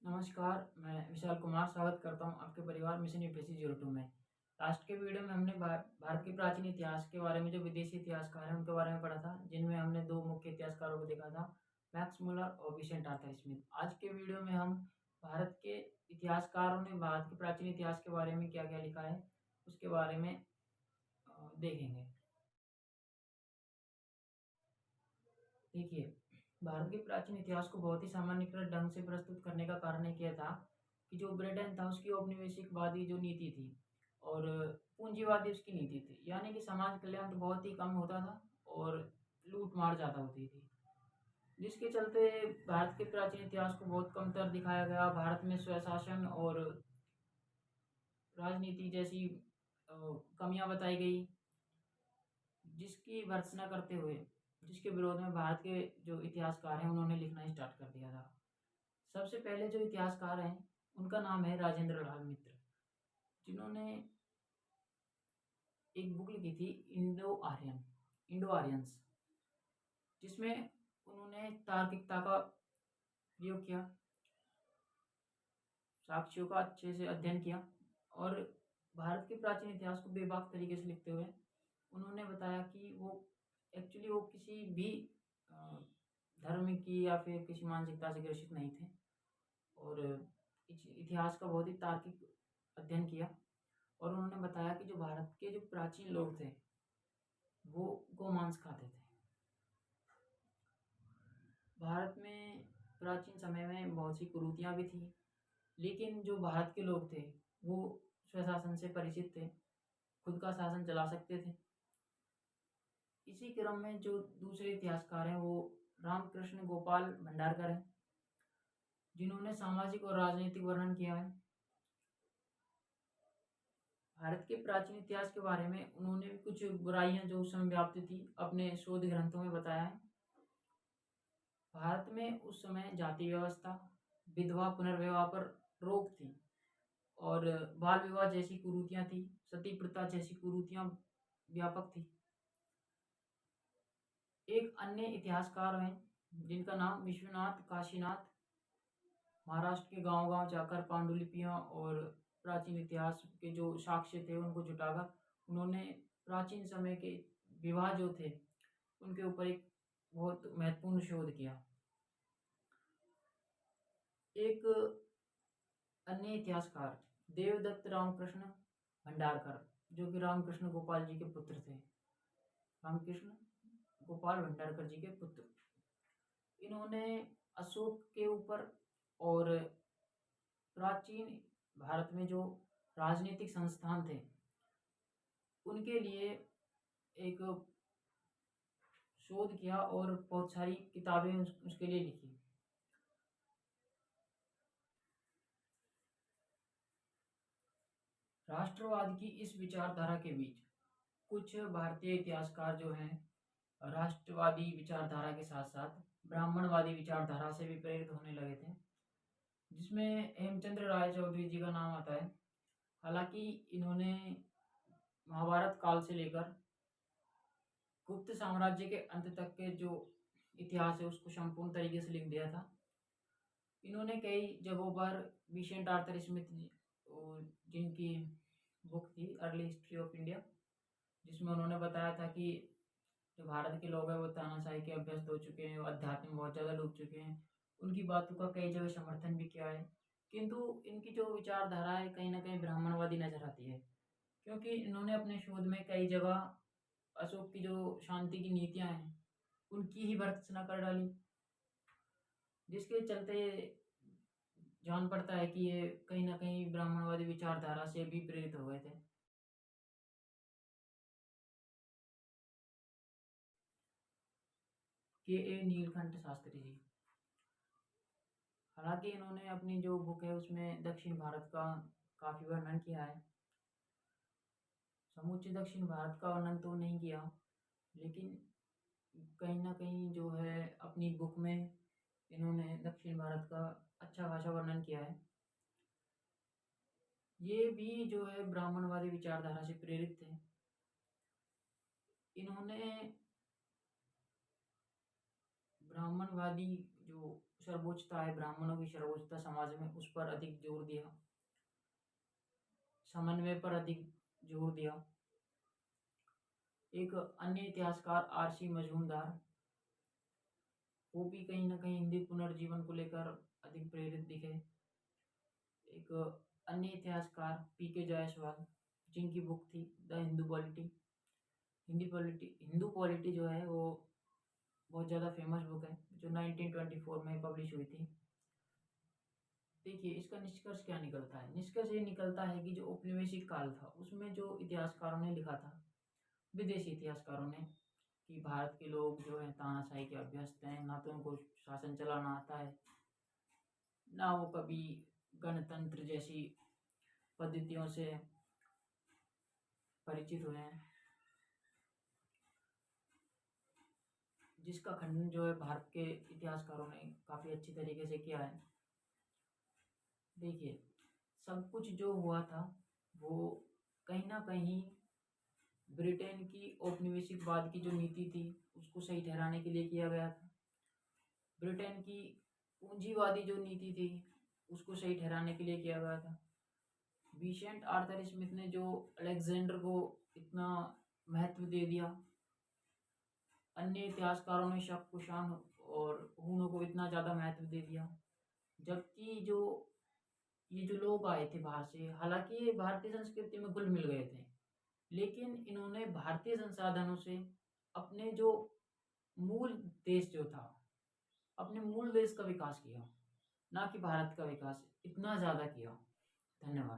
नमस्कार, मैं विशाल कुमार स्वागत करता हूँ आपके परिवार मिशन यूपीएससी 02 में। लास्ट के वीडियो में हमने भारत के प्राचीन इतिहास के बारे में जो विदेशी इतिहासकार हैं उनके बारे में पढ़ा था, जिनमें हमने 2 मुख्य इतिहासकारों को देखा था, मैक्स मुलर और विसेंट आर्थर स्मिथ। आज के वीडियो में हम भारत के इतिहासकारों ने भारत के प्राचीन इतिहास के बारे में क्या-क्या लिखा है, उसके बारे में देखेंगे। देखिए, भारत के प्राचीन इतिहास को बहुत ही सामान्यीकृत ढंग से प्रस्तुत करने का कारण एक ये था कि जो ब्रिटेन था उसकी औपनिवेशिकवादी जो नीति थी और पूंजीवादी उसकी नीति थी। यानी कि समाज कल्याण तो बहुत ही कम होता था और लूट-मार ज़्यादा होती थी। जिसके चलते भारत के प्राचीन इतिहास को बहुत कमतर दिखाया गया। भारत में स्वशासन और राजनीति जैसी कमियाँ बताई गई, जिसकी भर्त्सना करते हुए जिसके विरोध में भारत के जो इतिहासकार हैं उन्होंने लिखना स्टार्ट कर दिया था। सबसे पहले जो इतिहासकार हैं उनका नाम है राजेंद्र लाल मित्र, जिन्होंने एक बुक लिखी थी इंडो आर्यंस, जिसमें उन्होंने तार्किकता का प्रयोग किया, साक्ष्यों का अच्छे से अध्ययन किया और भारत के प्राचीन इतिहास को बेबाक तरीके से लिखते हुए उन्होंने बताया कि वो किसी भी धर्म की या फिर किसी मानसिकता से ग्रसित नहीं थे और इतिहास का बहुत ही तार्किक अध्ययन किया और उन्होंने बताया कि जो भारत के जो प्राचीन लोग थे वो गोमांस खाते थे। भारत में प्राचीन समय में बहुत सी कुरीतियाँ भी थी, लेकिन जो भारत के लोग थे वो स्वशासन से परिचित थे, खुद का शासन चला सकते थे। इसी क्रम में जो दूसरे इतिहासकार हैं वो रामकृष्ण गोपाल भंडारकर हैं, जिन्होंने सामाजिक और राजनीतिक वर्णन किया है। भारत के प्राचीन इतिहास के बारे में उन्होंने भी कुछ बुराइयां जो उस समय व्याप्त थी अपने शोध ग्रंथों में बताया है। भारत में उस समय जाति व्यवस्था, विधवा पुनर्विवाह पर रोक थी और बाल विवाह जैसी कुरीतियां थी, सती प्रथा जैसी कुरीतियां व्यापक थी। एक अन्य इतिहासकार हैं जिनका नाम विश्वनाथ काशीनाथ, महाराष्ट्र के गांव-गांव जाकर पांडुलिपियां और प्राचीन इतिहास के जो साक्ष्य थे उनको जुटाकर उन्होंने प्राचीन समय के विवाह जो थे उनके ऊपर एक बहुत महत्वपूर्ण शोध किया। एक अन्य इतिहासकार देवदत्त रामकृष्ण भंडारकर, जो कि रामकृष्ण गोपाल जी के पुत्र थे, रामकृष्ण गोपाल भंडारकर जी के पुत्र, इन्होंने अशोक के ऊपर और प्राचीन भारत में जो राजनीतिक संस्थान थे उनके लिए एक शोध किया और बहुत सारी किताबें उसके लिए लिखी। राष्ट्रवाद की इस विचारधारा के बीच कुछ भारतीय इतिहासकार जो हैं राष्ट्रवादी विचारधारा के साथ साथ ब्राह्मणवादी विचारधारा से भी प्रेरित होने लगे थे, जिसमें हेमचंद्र राय चौधरी जी का नाम आता है। हालांकि इन्होंने महाभारत काल से लेकर गुप्त साम्राज्य के अंत तक के जो इतिहास है उसको संपूर्ण तरीके से लिख दिया था। इन्होंने कई जगहों पर विसेंट आर्थर स्मिथ जिनकी बुक थी अर्ली हिस्ट्री ऑफ इंडिया, जिसमें उन्होंने बताया था कि जो भारत के लोग हैं वो तानाशाही के अभ्यस्त हो चुके हैं, अध्यात्म में बहुत ज़्यादा डूब चुके हैं। उनकी बातों का कई जगह समर्थन भी किया है, किंतु इनकी जो विचारधारा है कहीं न कहीं ब्राह्मणवादी नज़र आती है, क्योंकि इन्होंने अपने शोध में कई जगह अशोक की जो शांति की नीतियाँ हैं, उनकी ही भर्त्सना कर डाली, जिसके चलते जान पड़ता है कि ये कहीं न कहीं ब्राह्मणवादी विचारधारा से भी प्रेरित हो गए थे। के.ए. नीलकंठ शास्त्री जी, हालाँकि इन्होंने अपनी जो बुक है उसमें दक्षिण भारत का काफ़ी वर्णन किया है। समूचे दक्षिण भारत का वर्णन तो नहीं किया, लेकिन कहीं न कहीं जो है अपनी बुक में इन्होंने दक्षिण भारत का अच्छा खासा वर्णन किया है। ये भी जो है ब्राह्मणवादी विचारधारा से प्रेरित थे। इन्होंने ब्राह्मणवादी जो सर्वोच्चता है, ब्राह्मणों की सर्वोच्चता समाज में, उस पर अधिक जोर दिया, समन्वय पर अधिक जोर दिया। एक अन्य इतिहासकार आरसी मजूमदार, वो भी कहीं ना कहीं हिंदी पुनर्जीवन को लेकर अधिक प्रेरित दिखे। एक अन्य इतिहासकार पीके जायसवाल, जिनकी बुक थी the Hindu polity. Hindu polity जो है वो बहुत ज़्यादा फेमस बुक है, जो 1924 में पब्लिश हुई थी। देखिए, इसका निष्कर्ष क्या निकलता है? निष्कर्ष ये निकलता है कि जो औपनिवेशिक काल था उसमें जो इतिहासकारों ने लिखा था, विदेशी इतिहासकारों ने, कि भारत के लोग जो है तानाशाही के अभ्यस्त हैं, ना तो उनको शासन चलाना आता है, ना वो कभी गणतंत्र जैसी पद्धतियों से परिचित हुए हैं, जिसका खंडन जो है भारत के इतिहासकारों ने काफ़ी अच्छी तरीके से किया है। देखिए, सब कुछ जो हुआ था वो कहीं ना कहीं ब्रिटेन की औपनिवेशिकवाद की जो नीति थी उसको सही ठहराने के लिए किया गया था। ब्रिटेन की पूंजीवादी जो नीति थी उसको सही ठहराने के लिए किया गया था। विसेंट आर्थर स्मिथ ने जो अलेक्जेंडर को इतना महत्व दे दिया, अन्य इतिहासकारों ने शक कुषाण और हूणों को इतना ज़्यादा महत्व दे दिया, जबकि जो ये जो लोग आए थे बाहर से, हालांकि ये भारतीय संस्कृति में घुल मिल गए थे, लेकिन इन्होंने भारतीय संसाधनों से अपने जो मूल देश जो था, अपने मूल देश का विकास किया, ना कि भारत का विकास इतना ज़्यादा किया। धन्यवाद।